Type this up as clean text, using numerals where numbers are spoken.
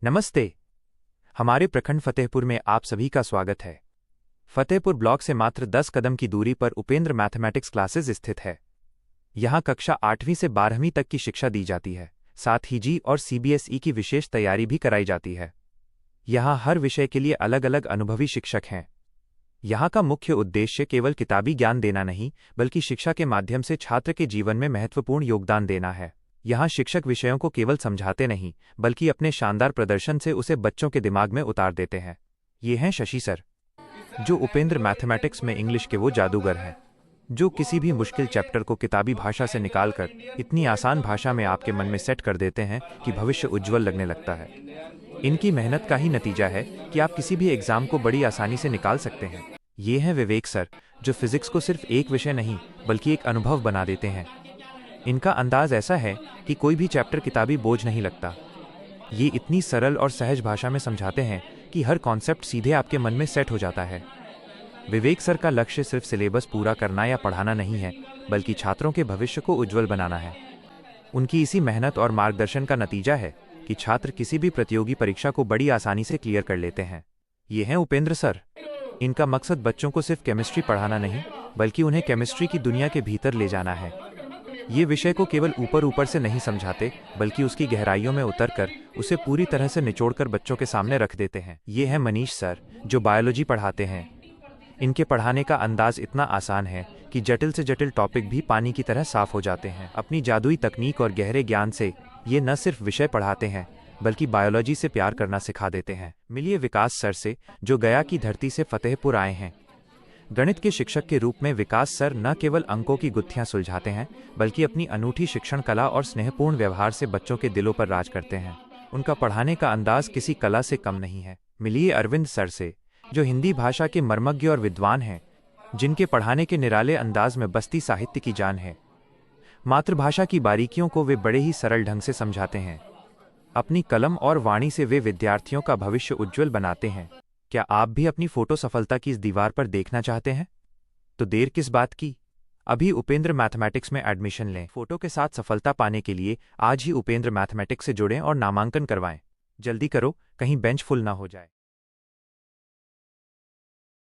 नमस्ते। हमारे प्रखंड फतेहपुर में आप सभी का स्वागत है। फतेहपुर ब्लॉक से मात्र 10 कदम की दूरी पर उपेंद्र मैथमेटिक्स क्लासेस स्थित है। यहाँ कक्षा 8वीं से 12वीं तक की शिक्षा दी जाती है। साथ ही जी और सीबीएसई की विशेष तैयारी भी कराई जाती है। यहाँ हर विषय के लिए अलग अलग अनुभवी शिक्षक हैं। यहाँ का मुख्य उद्देश्य केवल किताबी ज्ञान देना नहीं, बल्कि शिक्षा के माध्यम से छात्र के जीवन में महत्वपूर्ण योगदान देना है। यहाँ शिक्षक विषयों को केवल समझाते नहीं, बल्कि अपने शानदार प्रदर्शन से उसे बच्चों के दिमाग में उतार देते हैं। ये हैं शशि सर, जो उपेंद्र मैथमेटिक्स में इंग्लिश के वो जादूगर हैं, जो किसी भी मुश्किल चैप्टर को किताबी भाषा से निकालकर इतनी आसान भाषा में आपके मन में सेट कर देते हैं कि भविष्य उज्ज्वल लगने लगता है। इनकी मेहनत का ही नतीजा है कि आप किसी भी एग्जाम को बड़ी आसानी से निकाल सकते हैं। ये हैं विवेक सर, जो फिजिक्स को सिर्फ एक विषय नहीं बल्कि एक अनुभव बना देते हैं। इनका अंदाज ऐसा है कि कोई भी चैप्टर किताबी बोझ नहीं लगता। ये इतनी सरल और सहज भाषा में समझाते हैं कि हर कॉन्सेप्ट सीधे आपके मन में सेट हो जाता है। विवेक सर का लक्ष्य सिर्फ सिलेबस पूरा करना या पढ़ाना नहीं है, बल्कि छात्रों के भविष्य को उज्ज्वल बनाना है। उनकी इसी मेहनत और मार्गदर्शन का नतीजा है कि छात्र किसी भी प्रतियोगी परीक्षा को बड़ी आसानी से क्लियर कर लेते हैं। ये हैं उपेंद्र सर। इनका मकसद बच्चों को सिर्फ केमिस्ट्री पढ़ाना नहीं, बल्कि उन्हें केमिस्ट्री की दुनिया के भीतर ले जाना है। ये विषय को केवल ऊपर ऊपर से नहीं समझाते, बल्कि उसकी गहराइयों में उतरकर उसे पूरी तरह से निचोड़कर बच्चों के सामने रख देते हैं। ये हैं मनीष सर, जो बायोलॉजी पढ़ाते हैं। इनके पढ़ाने का अंदाज इतना आसान है कि जटिल से जटिल टॉपिक भी पानी की तरह साफ हो जाते हैं। अपनी जादुई तकनीक और गहरे ज्ञान से ये न सिर्फ विषय पढ़ाते हैं, बल्कि बायोलॉजी से प्यार करना सिखा देते हैं। मिलिए विकास सर से, जो गया की धरती से फतेहपुर आए हैं। गणित के शिक्षक के रूप में विकास सर न केवल अंकों की गुत्थियां सुलझाते हैं, बल्कि अपनी अनूठी शिक्षण कला और स्नेहपूर्ण व्यवहार से बच्चों के दिलों पर राज करते हैं। उनका पढ़ाने का अंदाज किसी कला से कम नहीं है। मिलिए अरविंद सर से, जो हिंदी भाषा के मर्मज्ञ और विद्वान हैं, जिनके पढ़ाने के निराले अंदाज में बस्ती साहित्य की जान है। मातृभाषा की बारीकियों को वे बड़े ही सरल ढंग से समझाते हैं। अपनी कलम और वाणी से वे विद्यार्थियों का भविष्य उज्ज्वल बनाते हैं। क्या आप भी अपनी फोटो सफलता की इस दीवार पर देखना चाहते हैं? तो देर किस बात की, अभी उपेंद्र मैथमेटिक्स में एडमिशन लें। फोटो के साथ सफलता पाने के लिए आज ही उपेंद्र मैथमेटिक्स से जुड़ें और नामांकन करवाएं। जल्दी करो, कहीं बेंच फुल ना हो जाए।